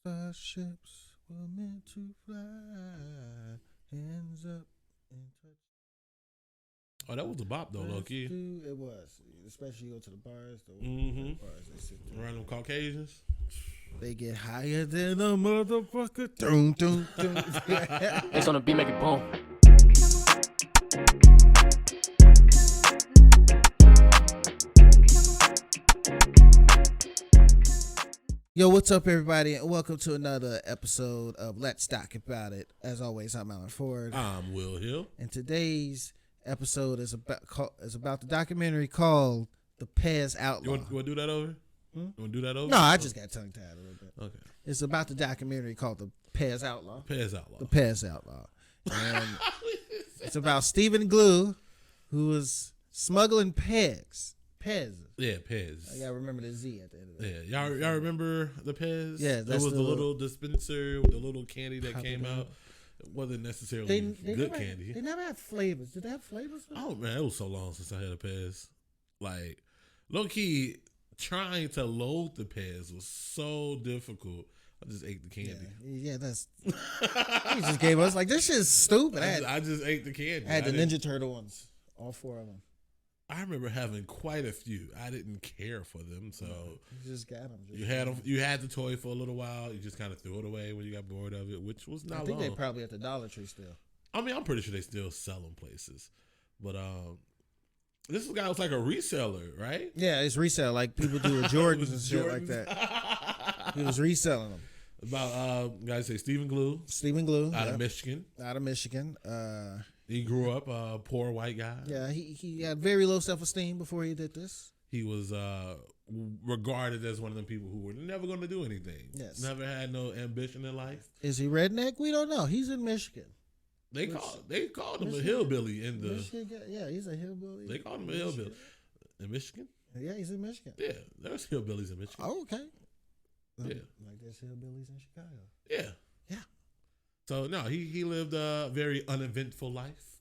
Starships were meant to fly. Hands up and touch. Oh, that was a bop though, low key. It was, especially you go to the bars. The bars they sit there. Random Caucasians. They get higher than a motherfucker. Doom, doom, doom. It's on the beat, make it boom. Yo, what's up, everybody, and welcome to another episode of Let's Talk About It. As always, I'm Alan Ford. I'm Will Hill. And today's episode is about the documentary called The Pez Outlaw. You want to do that over? You want to do that over? No, I just got tongue tied a little bit. Okay. It's about the documentary called The Pez Outlaw. Pez Outlaw. The Pez Outlaw. And it's about Stephen Glue, who was smuggling Pez. Yeah, Pez. I gotta remember the Z at the end of it. Yeah, y'all remember the Pez? Yeah, that was the little dispenser with the little candy that came out. It wasn't necessarily good candy. They never had flavors. Did they have flavors? Oh man, it was so long since I had a Pez. Like, low key, trying to load the Pez was so difficult. I just ate the candy. Yeah, that's. He just gave us like this shit's stupid. I just ate the candy. I had the Ninja Turtle ones, all four of them. I remember having quite a few. I didn't care for them, so you just got them. You had them. You had the toy for a little while. You just kind of threw it away when you got bored of it, which was not. I think they probably at the Dollar Tree still. I mean, I'm pretty sure they still sell them places, but this guy was like a reseller, right? Yeah, it's resale like people do with Jordans and shit like that. He was reselling them. About guys say Stephen Glue out of Michigan. He grew up a poor white guy. Yeah, he had very low self-esteem before he did this. He was regarded as one of them people who were never going to do anything. Yes. Never had no ambition in life. Is he redneck? We don't know. He's in Michigan. They called him a hillbilly in the... Michigan, yeah, he's a hillbilly. They called him a hillbilly. In Michigan? Yeah, he's in Michigan. Yeah, there's hillbillies in Michigan. Oh, okay. Yeah. Like there's hillbillies in Chicago. Yeah. Yeah. So, no, he lived a very uneventful life.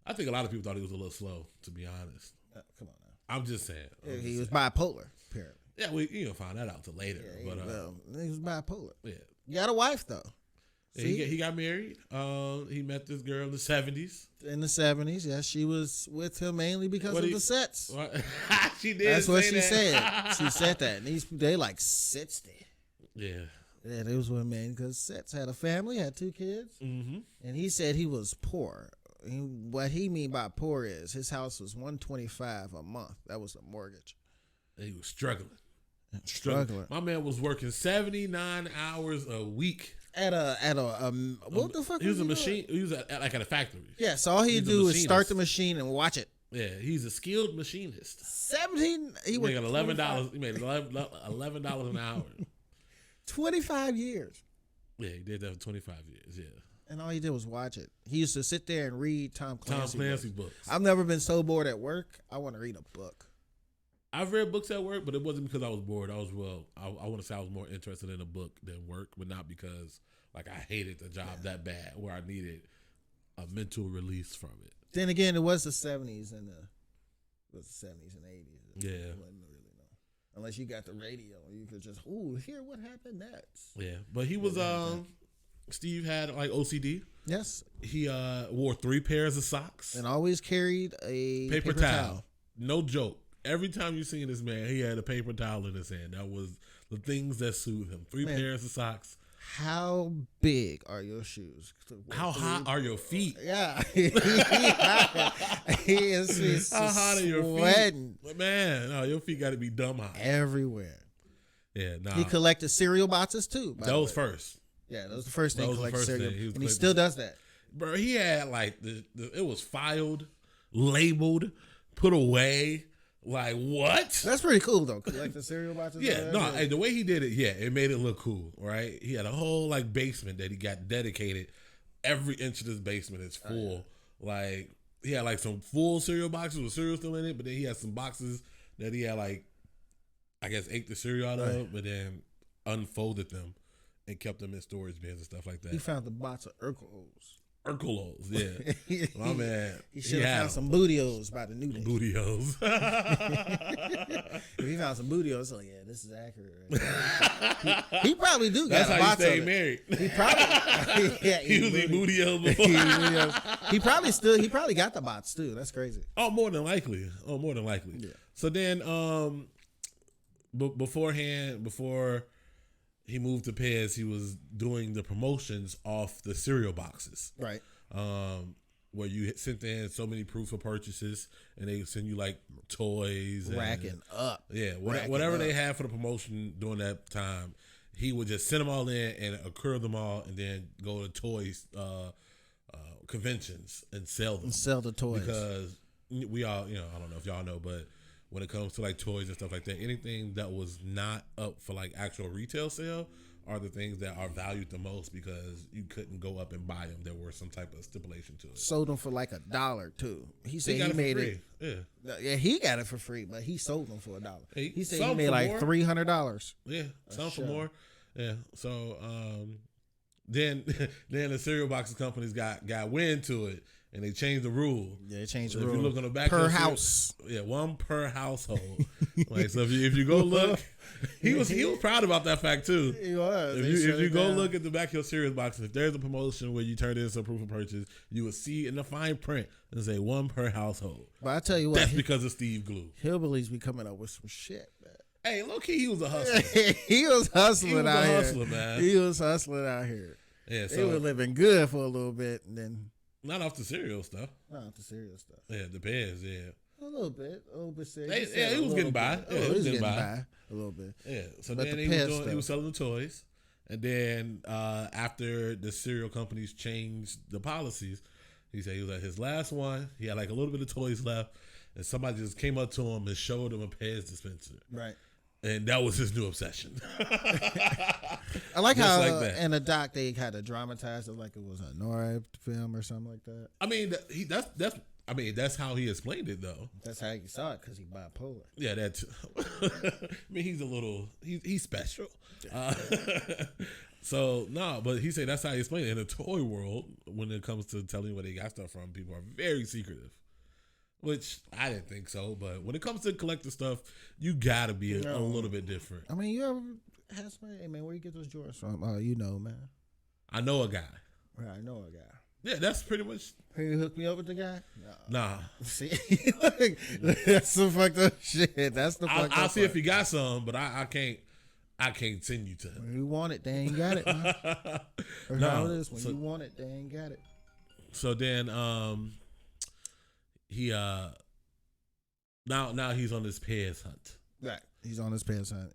I think a lot of people thought he was a little slow, to be honest. Come on now. I'm just saying. He was bipolar, apparently. Yeah, we find that out till later. Yeah, he was bipolar. Yeah. You got a wife, though. Yeah, he got married. He met this girl in the 70s. In the 70s, yeah. She was with him mainly because of the sets. She did. That's what she said. She said that. And they like 60. Yeah. Yeah, they was with him because Sets had a family, had 2 kids. Mm-hmm. And he said he was poor. What he mean by poor is his house was $125 a month. That was the mortgage. He was struggling. My man was working 79 hours a week. At a what the fuck? He was a machine. He was at a factory. Yeah, so all he'd do is start the machine and watch it. Yeah, he's a skilled machinist. 17. He made $11. He made $11 an hour. 25 years. Yeah, he did that for 25 years. Yeah. And all he did was watch it. He used to sit there and read Tom Clancy books. I've never been so bored at work. I want to read a book. I've read books at work, but it wasn't because I was bored. I want to say I was more interested in a book than work, but not because like I hated the job that bad where I needed a mental release from it. Then again, it was the 70s and the 70s and 80s. Yeah. It wasn't really unless you got the radio, you could just hear what happened next. Yeah, but he was Steve had like OCD. Yes. He wore 3 pairs of socks and always carried a paper towel. No joke. Every time you seen this man, he had a paper towel in his hand. That was the things that soothed him. 3 pairs of socks. How big are your shoes? How hot are your feet? Yeah. He's how hot are your feet? But man, no, your feet got to be dumb hot. Everywhere. Yeah, nah. He collected cereal boxes too. Those first. Yeah, that was the first thing he collected cereal. And he still does that. Bro, he had like, it was filed, labeled, put away. Like, what? That's pretty cool, though. Collecting cereal boxes. Yeah, no, hey, the way he did it, yeah, it made it look cool, right? He had a whole, like, basement that he got dedicated. Every inch of this basement is full. Like, he had, like, some full cereal boxes with cereal still in it, but then he had some boxes that he had, like, I guess, ate the cereal out of, but then unfolded them and kept them in storage bins and stuff like that. He found the box of Urkels. Urkelos, yeah. My man. He should have found some bootios by the new day. Bootios. If he found some bootios, so yeah, this is accurate. Right? he probably do got That's a how box you stay of it. married. He probably He was eating bootios before. he probably got the bots too. That's crazy. Oh, more than likely. Yeah. So then, before he moved to Pez, he was doing the promotions off the cereal boxes. Right. Where you sent in so many proof of purchases, and they send you like toys, Racking up. Yeah, whatever they had for the promotion during that time, he would just send them all in and accrue them all, and then go to toys conventions and sell them. And sell the toys because we all, I don't know if y'all know, but when it comes to like toys and stuff like that, anything that was not up for like actual retail sale are the things that are valued the most because you couldn't go up and buy them. There was some type of stipulation to it. Sold them for like $1 too. He said he made it. Yeah, he got it for free, but he sold them for $1. He said he made like $300. Yeah, some for more. Yeah. So then the cereal boxes companies got wind to it. And they changed the rule. Yeah, they changed the rule. rule. If you look on the back per of house. One per household. Like so, if you go look, he was proud about that fact too. He was. If you go look at the back of your cereal boxes, if there's a promotion where you turn in some proof of purchase, you will see in the fine print and say 1 per household. But I tell you what, that's because of Steve Glue. Hillbillies be coming up with some shit, man. Hey, low key, he was a hustler. He was hustling out here. Man. He was hustling out here. Yeah, so they were living good for a little bit, and then. Not off the cereal stuff. Not off the cereal stuff. Yeah, the Pez, yeah. A little bit cereal. He was getting by. Yeah, he was getting by. A little bit. Yeah, so but then he was selling the toys. And then after the cereal companies changed the policies, he said he was at his last one. He had like a little bit of toys left. And somebody just came up to him and showed him a Pez dispenser. Right. And that was his new obsession. I like how in the doc they kind of dramatized it like it was a noir film or something like that. I mean, that's how he explained it though. That's how you saw it because he's bipolar. Yeah, that's. I mean, he's special. So no, but he said that's how he explained it. In the toy world, when it comes to telling you where they got stuff from, people are very secretive. Which I didn't think so, but when it comes to collector stuff, you gotta be a little bit different. I mean, you ever have somebody, hey man, where you get those drawers from? Man. I know a guy. Right, I know a guy. Yeah, that's pretty much. Can you hook me up with the guy? Nah. See, that's some fucked up shit. That's the fucked up. I'll see if he got some, but I can't send you to him. When you want it, they ain't got it. Man. No, how it is. When you want it, they ain't got it. So then, he now he's on this Pez hunt. Right, he's on this Pez hunt.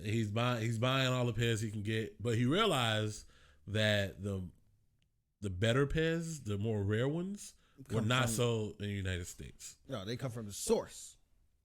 He's buying all the Pez he can get, but he realized that the better Pez, the more rare ones, were not sold in the United States. No, they come from the source.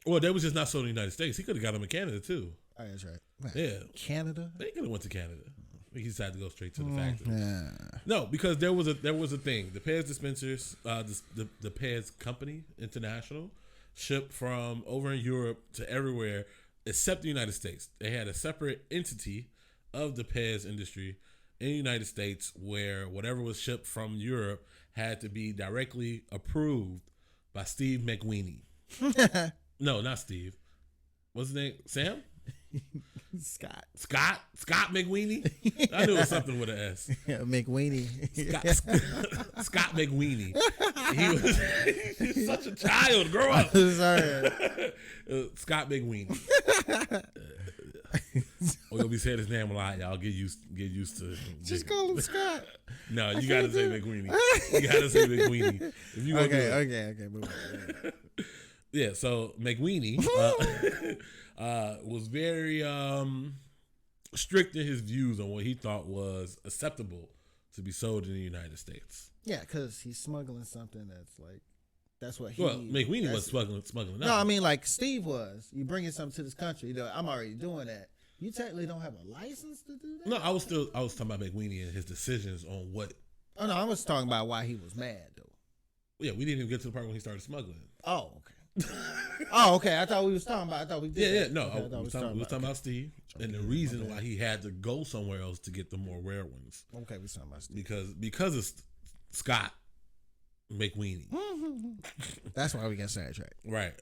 Well, they was just not sold in the United States. He could have got them in Canada too. Oh, that's right. Man, yeah, Canada. They could have went to Canada. He decided to go straight to the factory. Yeah. No, because there was a thing. The Pez dispensers, the Pez Company International, shipped from over in Europe to everywhere except the United States. They had a separate entity of the Pez industry in the United States where whatever was shipped from Europe had to be directly approved by Steve McWeeny. No, not Steve. What's his name? Sam? Scott McWeeny. I knew it was something with an S. Yeah, McWeeny. Scott McWeeny. He's such a child. Grow up. Sorry. Scott McWeeny. We're gonna be saying his name a lot, y'all. Get used to. Just call him Scott. No, you gotta say McWeeny. You gotta say McWeeny. If you okay. Move on. Yeah. So McWeeny. Was very strict in his views on what he thought was acceptable to be sold in the United States. Yeah, because he's smuggling something that's what he. Well, McWeeny was smuggling. No, I mean like Steve was. You bringing something to this country. I'm already doing that. You technically don't have a license to do that. No, I was talking about McWeeny and his decisions on what. Oh no, I was talking about why he was mad though. Yeah, we didn't even get to the part when he started smuggling. Oh, okay. Oh, okay. I thought we was talking about. I thought we did. Yeah. No, okay, we was talking about Steve, and the reason why he had to go somewhere else to get the more rare ones. Okay, we talking about Steve because of Scott McWeenie. That's why we got sidetracked. Right.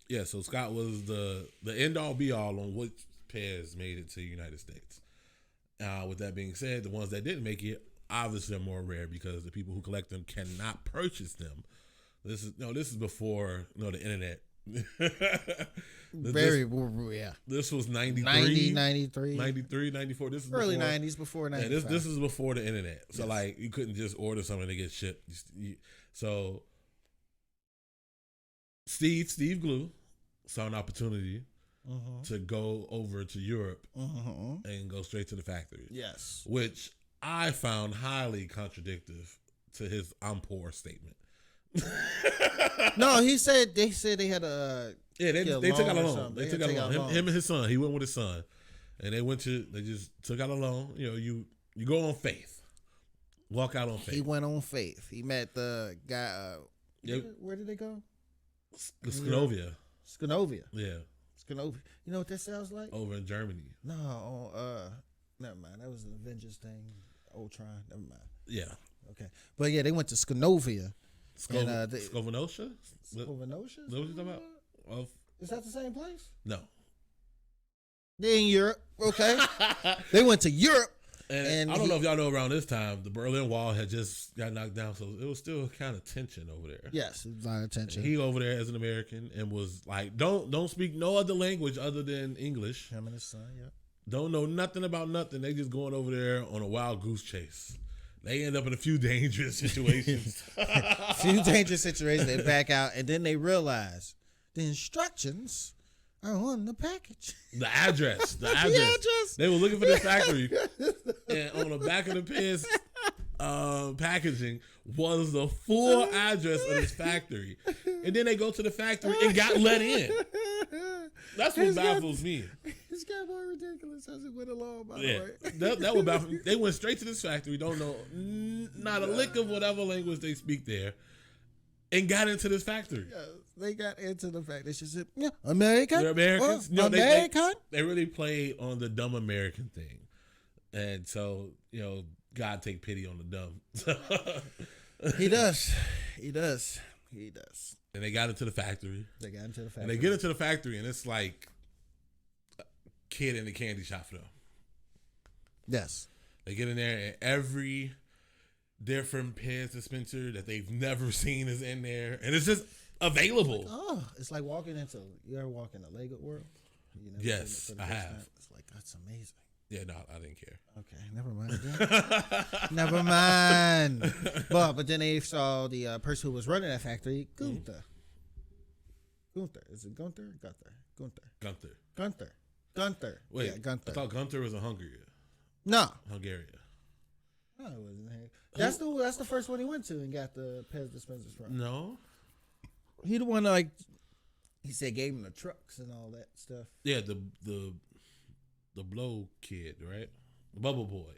Yeah, so Scott was the end all be all on which Pez made it to the United States. With that being said, the ones that didn't make it obviously are more rare because the people who collect them cannot purchase them. This is before the internet. This was 93, 90, 93. 93, 94. This is early before, 90s, before 95. Yeah, this is before the internet. So like you couldn't just order something to get shipped. So Steve Glue saw an opportunity to go over to Europe and go straight to the factory. Yes. Which I found highly contradictory to his "I'm poor" statement. No, they said they had a they took out a loan. They took out a loan. Him and his son. He went with his son, and they just took out a loan. You go on faith, walk out on faith. He went on faith. He met the guy. Where did they go? Scanovia. Yeah. Scanovia. You know what that sounds like? Over in Germany. No, never mind. That was an Avengers thing. Ultron. Never mind. Yeah. Okay, but yeah, they went to Scanovia. Scovanosha? Scovanosha? What you talking about? Is that the same place? No. They're in Europe. Okay. They went to Europe. And I don't know if y'all know, around this time, the Berlin Wall had just got knocked down, so it was still kind of tension over there. Yes, a lot of tension. He over there as an American and was like, don't speak no other language other than English. Him and his son, yeah. Don't know nothing about nothing. They just going over there on a wild goose chase. They end up in a few dangerous situations. They back out, and then they realize the instructions are on the package. The address. The address. They were looking for this factory, and on the back of the Pez packaging was the full address of this factory. And then they go to the factory and got let in. That's what baffles me. It's got more ridiculous as it went along, by the way. That would baffle me. They went straight to this factory, don't know not a lick of whatever language they speak there, and got into this factory. Yeah, they got into the factory. She said, yeah, American? They're Americans? No, American? They really played on the dumb American thing. And so, God take pity on the dumb. He does. And they got into the factory. And they get into the factory, and it's like a kid in the candy shop for them. Yes. They get in there, and every different Pez dispenser that they've never seen is in there. And it's just available. It's like you ever walk in the Lego world? Yes, I have. It's like, that's amazing. Yeah, no, I didn't care. Okay, never mind. Never mind. But then they saw the person who was running that factory, Gunther. Gunther. Is it Gunther? Gunther. Wait, yeah, Gunther. I thought Gunther was in Hungary. No. Hungarian. No, it wasn't. That's the first one he went to and got the Pez dispensers from. No. He the one he said gave him the trucks and all that stuff. Yeah, the blow kid, right? The bubble boy.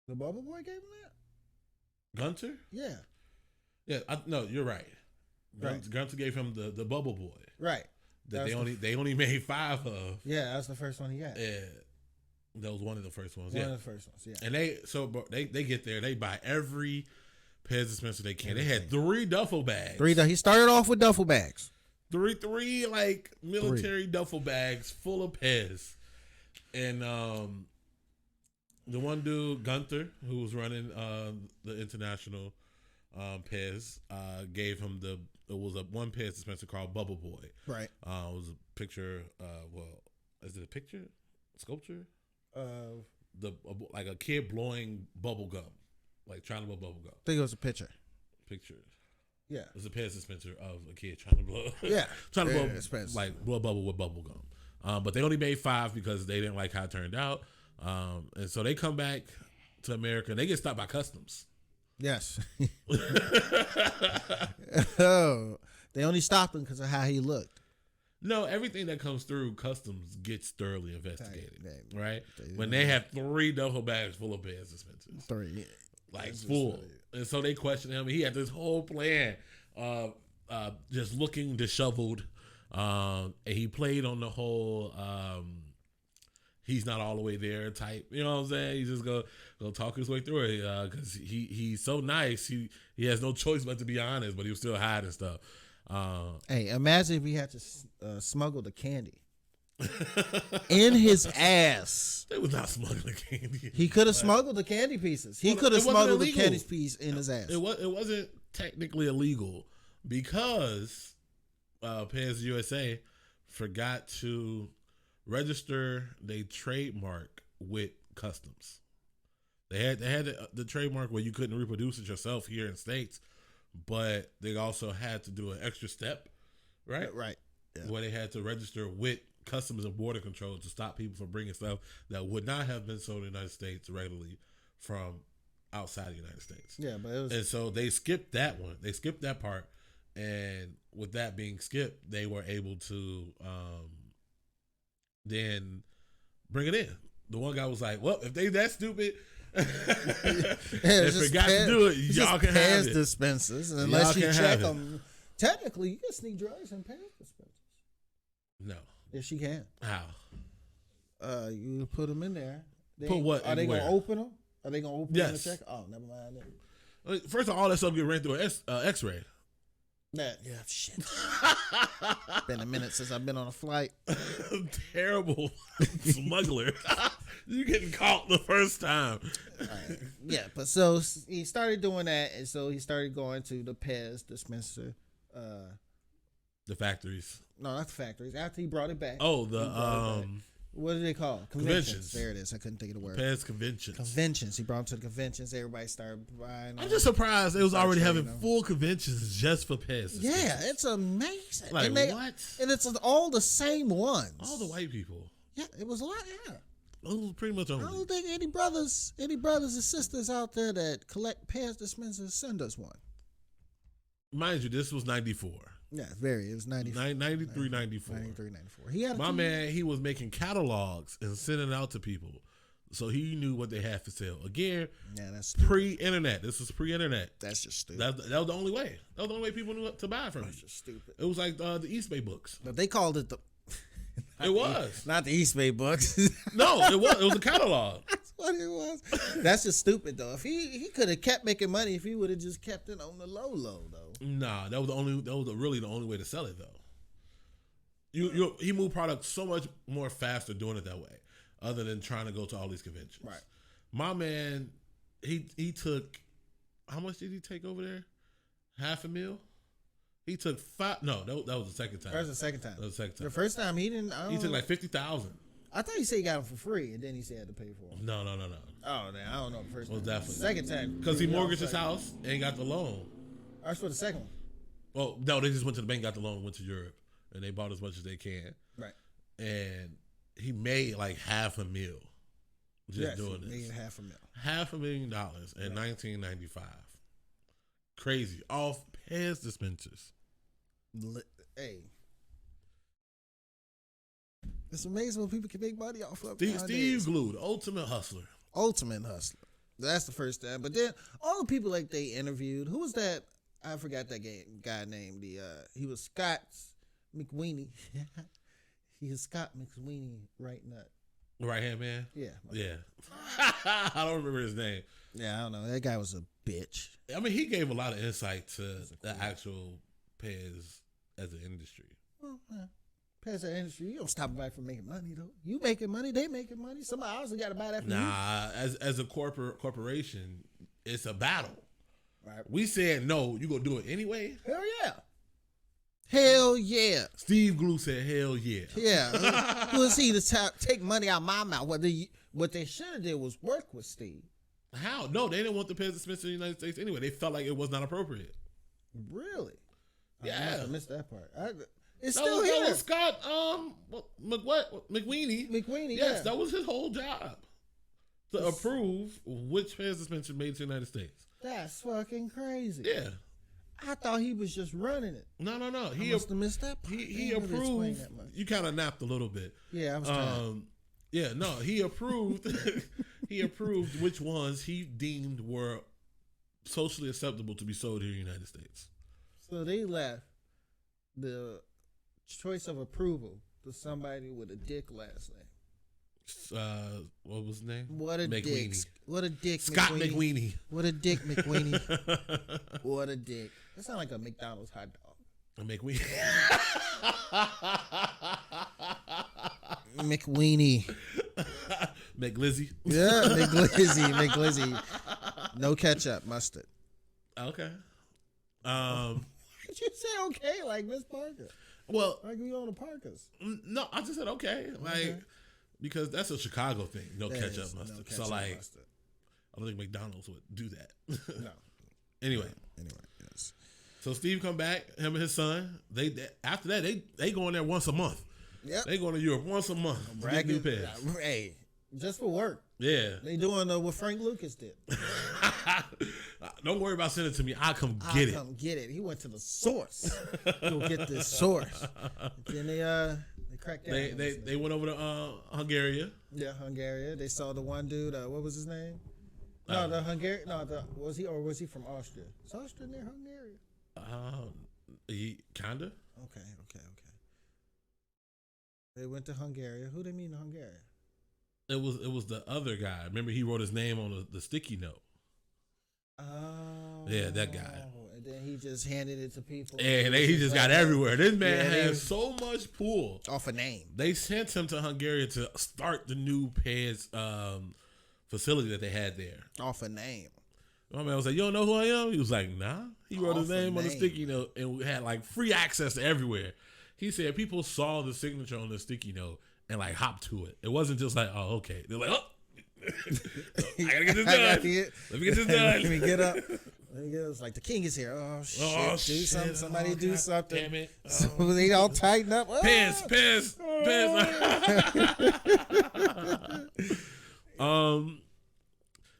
The bubble boy gave him that? Gunter? Yeah. Yeah, no, you're right. Right. Gunter gave him the bubble boy. Right. That they only made 5 of. Yeah, that was the first one he got. Yeah. That was one of the first ones. One of the first ones, yeah. And they get there, they buy every Pez dispenser they can. They had 3 duffel bags. He started off with duffel bags. Three like military duffel bags full of Pez. And the one dude, Gunther, who was running the international Pez, gave him one Pez dispenser called Bubble Boy. Right. It was a picture. Is it a picture? Sculpture? Like a kid blowing bubble gum, like trying to blow bubble gum. I think it was a picture. Yeah. It's a Pez dispenser of a kid trying to blow. Yeah. Trying to blow bubble with bubble gum. But they only made 5 because they didn't like how it turned out. And so they come back to America and they get stopped by customs. Yes. They only stopped him because of how he looked. No, everything that comes through customs gets thoroughly investigated, right? When they have 3 duffel bags full of Pez dispensers. 3. Like full. And so they questioned him. He had this whole plan of just looking disheveled. And he played on the whole he's not all the way there type. You know what I'm saying? He's just go talk his way through it because he's so nice. He has no choice but to be honest, but he was still hiding stuff. Hey, imagine if he had to smuggle the candy in his ass. They was not smuggling candy. He could have smuggled the candy pieces. He could have smuggled the candy piece in his ass. It wasn't technically illegal because Pez USA forgot to register their trademark with customs. They had the trademark where you couldn't reproduce it yourself here in States, but they also had to do an extra step, right? Right. Yeah. Where they had to register with Customs and Border Control to stop people from bringing stuff that would not have been sold in the United States regularly from outside the United States. Yeah, but it was... And so they skipped that one. They skipped that part, and with that being skipped, they were able to then bring it in. The one guy was like, "Well, if they that stupid." They forgot to do it. Y'all can have it. Dispensers, unless you check them. Technically, you can sneak drugs in Pez dispensers. No. Yes, you can. How? You put them in there. Put what? Are they going to open them? Are they going to open them and check? Oh, never mind. First of all, that stuff get ran through an X-ray. Yeah, shit. Been a minute since I've been on a flight. Terrible smuggler. You getting caught the first time. Right. Yeah, but so he started doing that, and so he started going to the Pez dispenser. The factories. No, not the factories. After he brought it back. Oh, what do they call? Conventions. There it is. I couldn't think of the word. Pez conventions. Conventions. He brought them to the conventions. Everybody started buying them. I'm just surprised they was already having full conventions just for Pez. Yeah, it's amazing. Like, what? And it's all the same ones. All the white people. Yeah, it was a lot. Yeah. It was pretty much only. I don't think any brothers and sisters out there that collect Pez dispensers send us one. Mind you, this was 94. Yeah, it was 93, 93, 94. 93, 94. He had My man, he was making catalogs and sending it out to people. So he knew what they had for sale. Again, that's pre-internet. This was pre-internet. That's just stupid. That was the only way. That was the only way people knew to buy from. That's just stupid. It was like the East Bay books. But they called it the... It was. Not the East Bay books. No, it was. It was a catalog. That's what it was. That's just stupid, though. If he could have kept making money if he would have just kept it on the low, though. Nah, that was really the only way to sell it, though. He moved products so much more faster doing it that way, other than trying to go to all these conventions. Right. My man, he took, how much did he take over there? $500,000. He took five. No, that was the second time. That was the second time. That was the second time. The first time he didn't. He took like 50,000. I thought he said he got them for free, and then he said he had to pay for them. No. Oh, man, I don't know. The first time. Definitely. Second time. Because he mortgaged his house and got the loan. That's for the second one. Well, no, they just went to the bank, got the loan, went to Europe, and they bought as much as they can. Right. And he made like $500,000 just doing this. Made $500,000. $500,000 in 1995. Crazy. Off Pez dispensers. Hey. It's amazing when people can make money off of Steve Glue, the ultimate hustler. Ultimate hustler. That's the first time. But then all the people like they interviewed, who was that? I forgot that guy named. He was Scott McWeeny. He is Scott McWeeny, right nut. Right hand man? Yeah. I don't remember his name. Yeah, I don't know. That guy was a bitch. I mean, he gave a lot of insight to the actual Pez as an industry. Well, Pez industry, you don't stop by from making money though. You making money, they making money. Somebody else got to buy that for you. Nah, as a corporation, it's a battle. Right. We said no, you gonna do it anyway? Hell yeah. Hell yeah. Steve Glue said hell yeah. Yeah. Who is he to take money out of my mouth? What they should have did was work with Steve. How? No, they didn't want the Pez dispenser in the United States anyway. They felt like it was not appropriate. Really? Yeah. I missed that part. It's still here. That was Scott McWeeny. McWeeny, yes, that was his whole job. To approve which Pez dispenser made to the United States. That's fucking crazy. Yeah. I thought he was just running it. No. He must have missed that part. He approved. You kind of napped a little bit. Yeah, I was tired. Yeah, no, he approved. He approved which ones he deemed were socially acceptable to be sold here in the United States. So they left the choice of approval to somebody with a dick last name. What was his name? What a dick. McWeenie. What a dick, Scott McWeenie. What a dick, McWeenie. What a dick. That sounds like a McDonald's hot dog. A McWeenie. McWeenie. McGlizzy. Yeah, McGlizzy. No ketchup, mustard. Okay. Did you say okay like Miss Parker? Well, Like we on the Parkers. no, I just said okay. Like, because that's a Chicago thing. No ketchup, mustard. No ketchup, So, like, mustard. I don't think McDonald's would do that. No. Anyway, Yes. so Steve come back, him and his son. They after that, they go in there once a month. Yep. They going to Europe once a month. To get new Pez. Hey, just for work. Yeah. They doing what Frank Lucas did. Don't worry about sending it to me. I'll come get it. Come get it. He went to the source. Go get this source. Then they cracked down. They went over to Hungary. Yeah, Hungary. They saw the one dude. What was his name? No, the Hungarian. No, was he from Austria? Is Austria near Hungary? Kinda. Okay. They went to Hungary. Who they mean Hungary? It was the other guy. Remember, he wrote his name on the sticky note. Oh. Yeah, that guy. And then he just handed it to people. And he just got everywhere. This man has so much pull. Off a name. They sent him to Hungary to start the new Pez facility that they had there. Off a name. My man was like, "You don't know who I am?" He was like, "Nah." He wrote his Off a name on the name. sticky note, and we had like free access to everywhere. He said people saw the signature on the sticky note and like hopped to it. It wasn't just like, "Oh, okay." They're like, "Oh, I gotta get this done. Let me get this done. Let me get up. It's like the king is here. Oh shit! Oh, do shit. something. Somebody do God something. Damn it! So they all tighten up. Pez.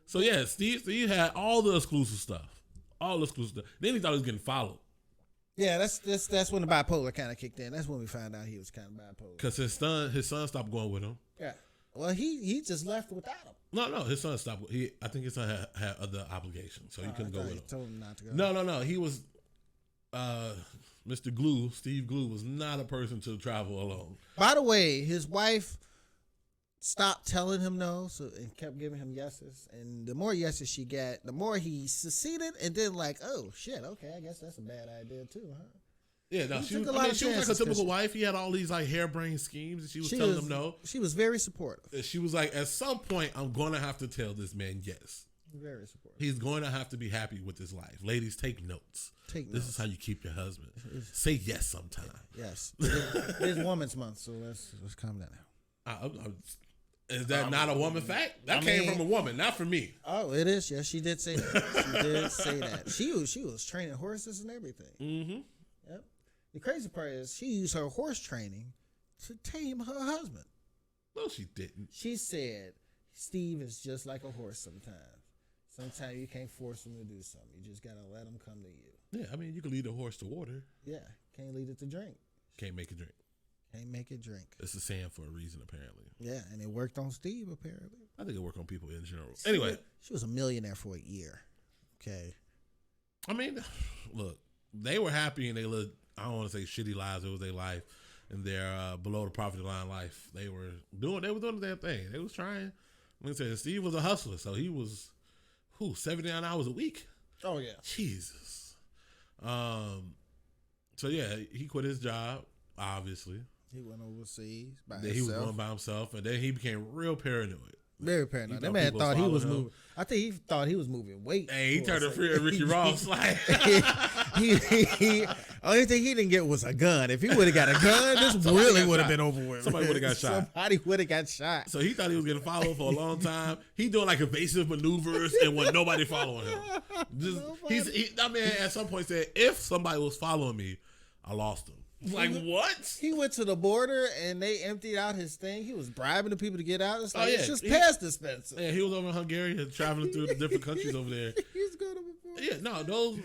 So yeah, Steve had all the exclusive stuff. Then he thought he was getting followed. Yeah, that's when the bipolar kind of kicked in. That's when we found out he was kind of bipolar. Because his son stopped going with him. Yeah. Well, he just left without him. No, his son stopped. I think his son had other obligations, so he couldn't go with him. Told him not to go. No. He was, Mr. Glue, Steve Glue was not a person to travel alone. By the way, his wife stopped telling him no, and kept giving him yeses. And the more yeses she got, the more he seceded. And then like, oh shit, okay, I guess that's a bad idea too, huh? Yeah, no, she was like a typical wife. He had all these like harebrained schemes, and she was telling him no. She was very supportive. And she was like, at some point, I'm going to have to tell this man yes. Very supportive. He's going to have to be happy with his life. Ladies, take notes. This is how you keep your husband. Say yes sometime. Yes. It's Woman's Month, so let's calm down now. Is that not a woman fact? That came from a woman, not from me. Oh, it is. Yes, she did say that. She was training horses and everything. Mm-hmm. Yep. The crazy part is she used her horse training to tame her husband. No, she didn't. She said, Steve is just like a horse sometimes. Sometimes you can't force him to do something. You just got to let him come to you. Yeah, I mean, you can lead a horse to water. Yeah, can't lead it to drink. Can't make it drink. Can't make it drink. It's a saying for a reason, apparently. Yeah, and it worked on Steve, apparently. I think it worked on people in general. Anyway. She was a millionaire for a year. Okay. I mean, look, they were happy and they lived, I don't want to say shitty lives. It was their life and their below the poverty line life. They were doing their thing. They was trying. Like I said, Steve was a hustler, so he was 79 hours a week. Oh yeah. Jesus. So yeah, he quit his job, obviously. He went overseas by himself. He was going by himself, and then he became real paranoid. Very paranoid. That man thought he was moving. I think he thought he was moving weight. Hey, he turned to free Ricky Ross. Like only thing he didn't get was a gun. If he would have got a gun, this really would have been over with. Somebody would have got shot. Somebody would have got shot. So he thought he was getting followed for a long time. He doing like evasive maneuvers and with nobody following him. That man at some point said, if somebody was following me, I lost him. Like, what? He went to the border and they emptied out his thing. He was bribing the people to get out. It's like, it's just Pez dispenser. Yeah, he was over in Hungary traveling through the different countries over there. He's going to before. Yeah, no, those,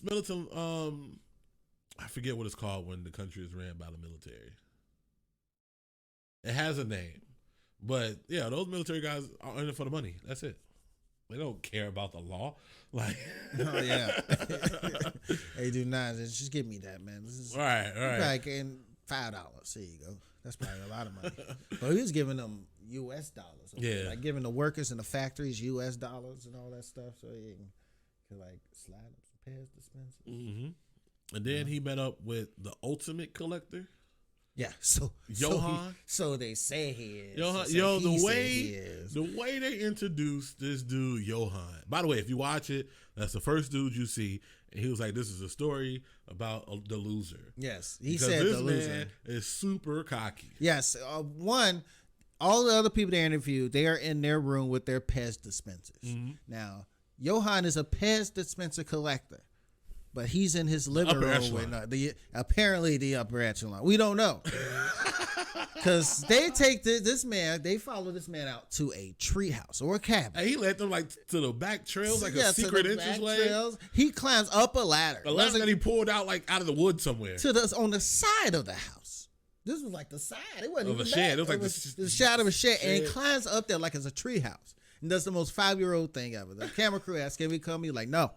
militant, I forget what it's called when the country is ran by the military. It has a name. But, yeah, those military guys are in it for the money. That's it. They don't care about the law. Like, oh yeah, they do not. Just give me that, man. This is all right. Like in $5. There you go. That's probably a lot of money. But he was giving them U.S. dollars. Yeah. Like giving the workers in the factories U.S. dollars and all that stuff, so he could like slide them some Pez dispensers. Mm-hmm. And then he met up with the ultimate collector. Yeah, so Johan. So they say he is. Johan, So the way they introduced this dude Johan. By the way, if you watch it, that's the first dude you see, and he was like, "This is a story about the loser." Yes, he because said this the man loser is super cocky. Yes, one. All the other people they interviewed, they are in their room with their Pez dispensers. Mm-hmm. Now, Johan is a Pez dispenser collector. But he's in his living room with apparently the upper echelon. We don't know. Because they take this man, they follow this man out to a treehouse or a cabin. And he led them like to the back trails, like a secret entranceway. He climbs up a ladder. A ladder that he pulled out like out of the wood somewhere. On the side of the house. This was like the side. It wasn't even a shed. It was like the side of a shed. And he climbs up there like it's a treehouse. And does the most 5-year-old thing ever. The camera crew asked, "Can we come?" He's like, no.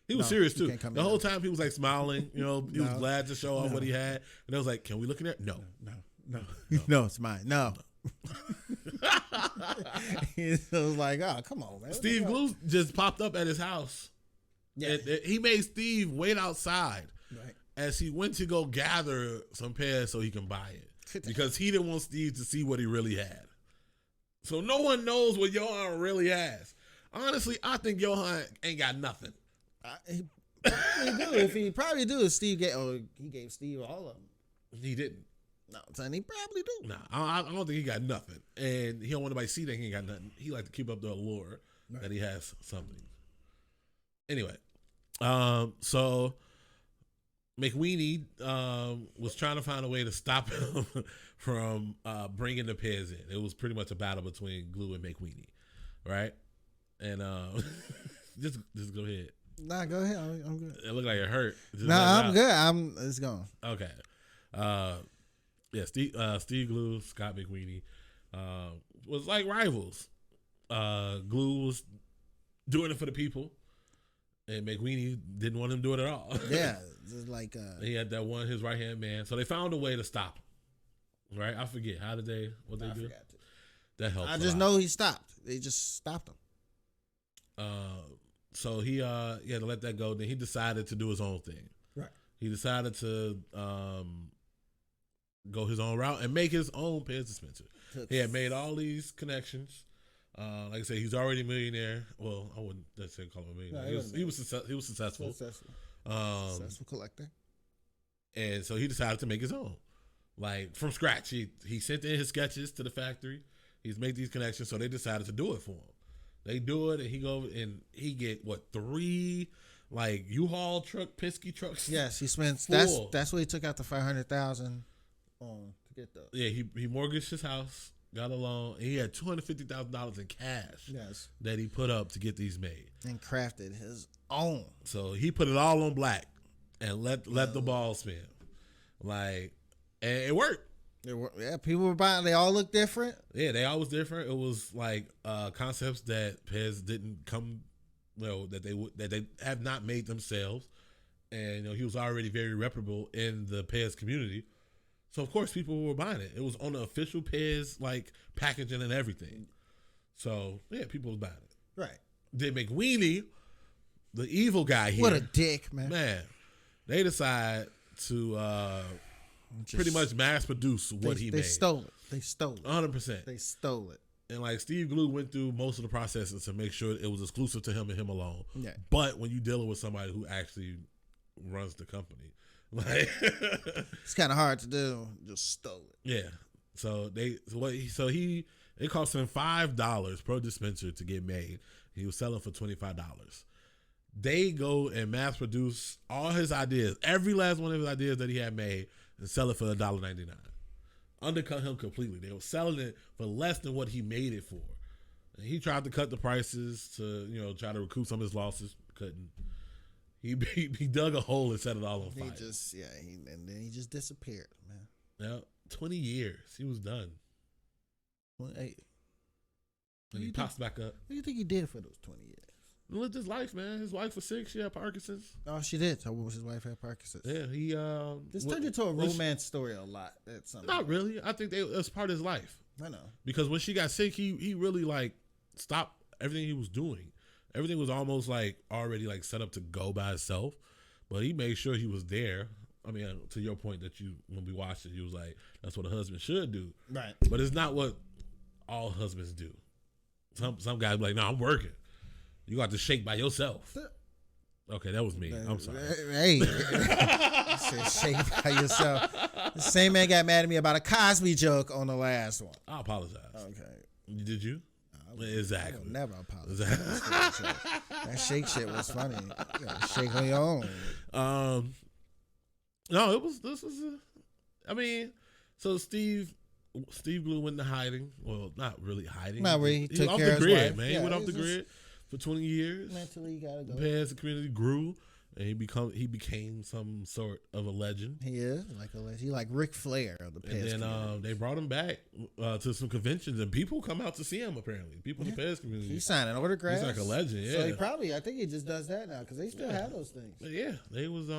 He was serious too. The whole time he was like smiling, he was glad to show off what he had. And I was like, "Can we look in there?" No. No, it's mine. No. He was like, "Oh, come on, man." Steve Glue just popped up at his house. Yeah. And he made Steve wait outside as he went to go gather some Pez so he can buy it. Because he didn't want Steve to see what he really had. So no one knows what Johan really has. Honestly, I think Johan ain't got nothing. He probably do. If Steve he gave Steve all of them. He didn't. No, son, he probably do. Nah, I don't think he got nothing, and he don't want nobody to see that he ain't got nothing. He like to keep up the allure that he has something. Anyway, so McWeenie was trying to find a way to stop him from bringing the Pez in. It was pretty much a battle between Glue and McWeenie, right? And just go ahead. Nah, go ahead. I'm good. It looked like it hurt. I'm good. It's gone. Okay. Yeah, Steve Glue, Scott McWeenie was like rivals. Glue was doing it for the people, and McWeenie didn't want him to do it at all. Yeah, just like he had that one, his right hand man. So they found a way to stop him. Right? I forget what they do. That helped. I just know he stopped. They just stopped him. So he had to let that go. Then he decided to do his own thing. Right. He decided to go his own route and make his own Pez dispenser. He had made all these connections. Like I said, he's already a millionaire. Well, I wouldn't necessarily call him a millionaire. No, he was successful. Successful collector. And so he decided to make his own, like from scratch. He sent in his sketches to the factory. He's made these connections, so they decided to do it for him. They do it, and he get 3 like U-Haul truck, Penske trucks. Yes, he spends. That's what he took out the $500,000 on to get those. Yeah, he mortgaged his house, got a loan, and he had $250,000 in cash. Yes, that he put up to get these made and crafted his own. So he put it all on black and let the ball spin, and it worked. Yeah, people were buying. They all look different. Yeah, they all was different. It was like concepts that Pez didn't come, that they have not made themselves, and he was already very reputable in the Pez community. So of course people were buying it. It was on the official Pez like packaging and everything. So yeah, people was buying it. Right. Then McWeenie, the evil guy here. What a dick, man. Man, they decide to pretty much mass produce what he made. They stole it. 100%. They stole it. And like Steve Glue went through most of the processes to make sure it was exclusive to him and him alone. Yeah. But when you're dealing with somebody who actually runs the company, like it's kind of hard to do. Just stole it. Yeah. So it cost him $5 per dispenser to get made. He was selling for $25. They go and mass produce all his ideas, every last one of his ideas that he had made, and sell it for $1.99. Undercut him completely. They were selling it for less than what he made it for. And he tried to cut the prices to, try to recoup some of his losses. Couldn't. He dug a hole and set it all on fire. And then he just disappeared, man. Yeah, 20 years. He was done. Well, hey, and he pops back up. What do you think he did for those 20 years? lived his life, man. His wife was sick. She had Parkinson's. Oh, she did. So his wife had Parkinson's. Yeah, he. This turned into a romance story a lot. Not really. I think that's part of his life. I know. Because when she got sick, he really like stopped everything he was doing. Everything was almost like already like set up to go by itself, but he made sure he was there. I mean, to your point that when we watched it, you was like, that's what a husband should do. Right. But it's not what all husbands do. Some guys be like, no, I'm working. You got to shake by yourself. Okay, that was me. I'm sorry. Hey, you said shake by yourself. The same man got mad at me about a Cosby joke on the last one. I apologize. Okay. Did you? Exactly. I will never apologize. Exactly. That shake shit was funny. You gotta shake on your own. No, I mean, so Steve Blue went into hiding. Well, not really hiding. Not really. He took off care the of his grid, wife. man. Yeah, he went off the just grid for 20 years. Mentally, you gotta go. The community grew, and he became some sort of a legend. He is like a legend. He like Ric Flair of the Pez And then they brought him back to some conventions, and people come out to see him. Apparently, people in the Pez community. He's signing autographs. He's like a legend. Yeah. So I think he just does that now because they still have those things. But yeah, they was.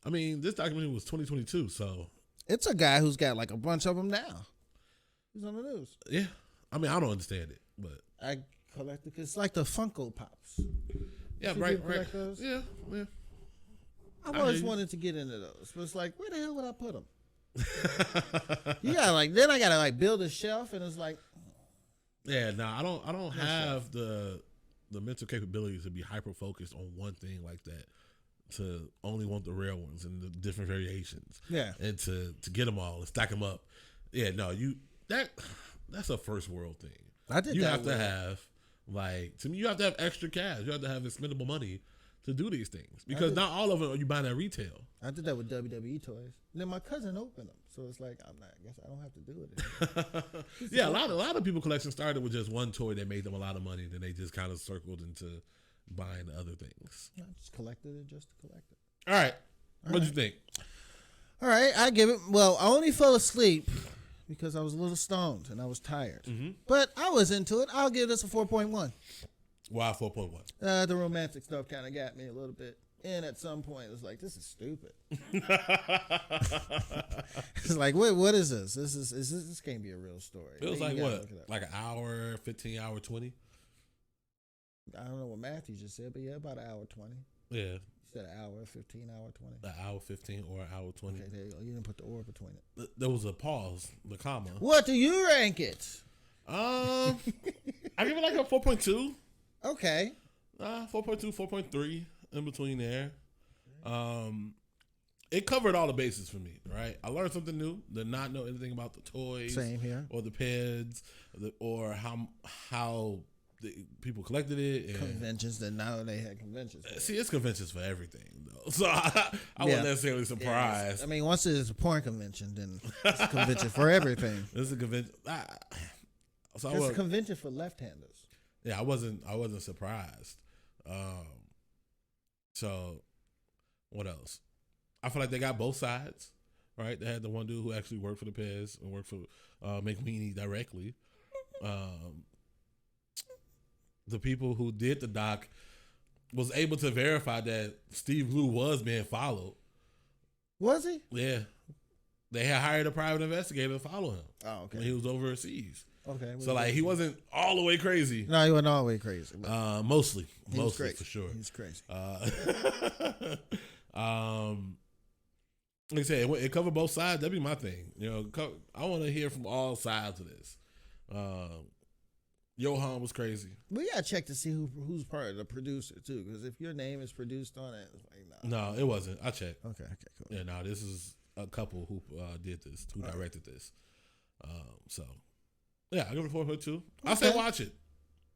I mean, this documentary was 2022, so it's a guy who's got like a bunch of them now. He's on the news. Yeah, I mean, I don't understand it, but I collect it. It's like the Funko Pops. Yeah, right. Those? Yeah. I've always wanted to get into those, but it's like, where the hell would I put them? You gotta like, then I gotta like build a shelf, and it's like, yeah, no, I don't have the mental capabilities to be hyper focused on one thing like that. To only want the rare ones and the different variations, and to get them all and stack them up. Yeah, no, that's a first world thing. I did. You have to have to me, you have to have extra cash. You have to have expendable money to do these things because not all of them are you buying at retail. I did that with WWE toys. And then my cousin opened them, so it's like I guess I don't have to do it. Yeah, a lot of people collection started with just one toy that made them a lot of money, then they just kind of circled into buying other things. I just collected it just to collect it. All right. What'd you think? All right, I give it. Well, I only fell asleep because I was a little stoned and I was tired. Mm-hmm. But I was into it. I'll give this a 4.1. Why 4.1? The romantic stuff kind of got me a little bit. And at some point, it was like, this is stupid. It's like, what is this? This can't be a real story. It was like what? Like an hour, 15 hour, 20? I don't know what Matthew just said, but yeah, about an hour 20. Yeah. You said an hour, 15, hour 20. An hour 15 or an hour 20. Okay, there you go. You didn't put the or between it. There was a pause, the comma. What do you rank it? I give it like a 4.2. Okay. 4.2, 4.3 in between there. It covered all the bases for me, right? I learned something new. Did not know anything about the toys. Same here. Or the Peds, or how the people collected it. And conventions that now they had conventions. See, it's conventions for everything, though. So I wasn't necessarily surprised. I mean, once it's a porn convention, then it's a convention for everything. This is a convention. So it's a convention for left-handers. Yeah, I wasn't surprised. So what else? I feel like they got both sides, right? They had the one dude who actually worked for the Pez and worked for McWeenie directly. The people who did the doc was able to verify that Steve Blue was being followed. Was he? Yeah. They had hired a private investigator to follow him. Oh, okay. When he was overseas. Okay. So like he wasn't all the way crazy. No, he wasn't all the way crazy. Mostly crazy. for sure. He's crazy. Like I said, it covered both sides. That'd be my thing. You know, I want to hear from all sides of this. Johan was crazy. We gotta check to see who's part of the producer too, because if your name is produced on it, it's like no, it wasn't. I checked. Okay, cool. Yeah, no, this is a couple who did this, who directed this. So yeah, I give it 4.2. Okay. I say watch it.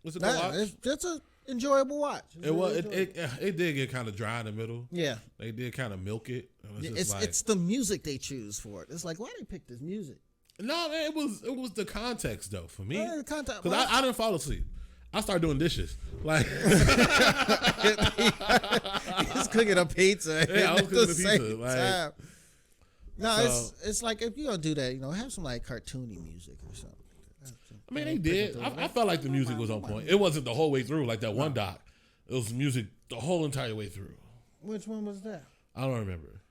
It's a good watch. It's an enjoyable watch. It did get kind of dry in the middle. Yeah, they did kind of milk it. It's the music they choose for it. It's like, why they pick this music? No, man, it was the context though for me. The context, because I didn't fall asleep. I started doing dishes. Like he's cooking a pizza. Yeah, I was cooking a pizza. Like, no, it's like if you're gonna do that, have some like cartoony music or something. I mean, they did. I felt like the music was on point. It wasn't the whole way through like that one doc. It was music the whole entire way through. Which one was that? I don't remember.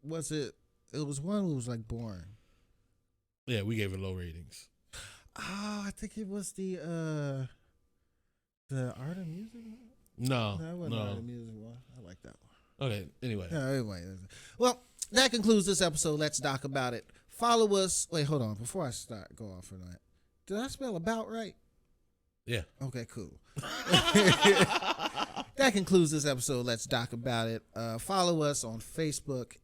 Was it? It was one who was like boring. Yeah, we gave it low ratings. Oh, I think it was the Art of Music one. No, That wasn't Art of Music one. I like that one. Okay, anyway. Anyway. Well, that concludes this episode. Let's talk about it. Follow us. Wait, hold on. Before I go off for that, did I spell about right? Yeah. Okay, cool. That concludes this episode. Let's talk about it. Follow us on Facebook,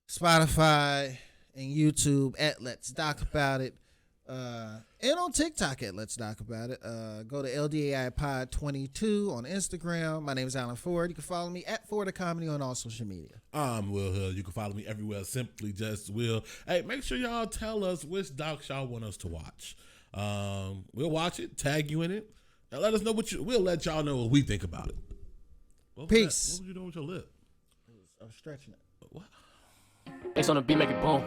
Spotify, and YouTube at Let's Talk About It. And on TikTok at Let's Talk About It. Go to LDAI Pod 22 on Instagram. My name is Alan Ford. You can follow me at Ford of Comedy on all social media. I'm Will Hill. You can follow me everywhere. Simply just Will. Hey, make sure y'all tell us which docs y'all want us to watch. We'll watch it, tag you in it, and let us know we'll let y'all know what we think about it. Peace. What was you doing with your lip? I was stretching it. What? It's on the beat, make it boom.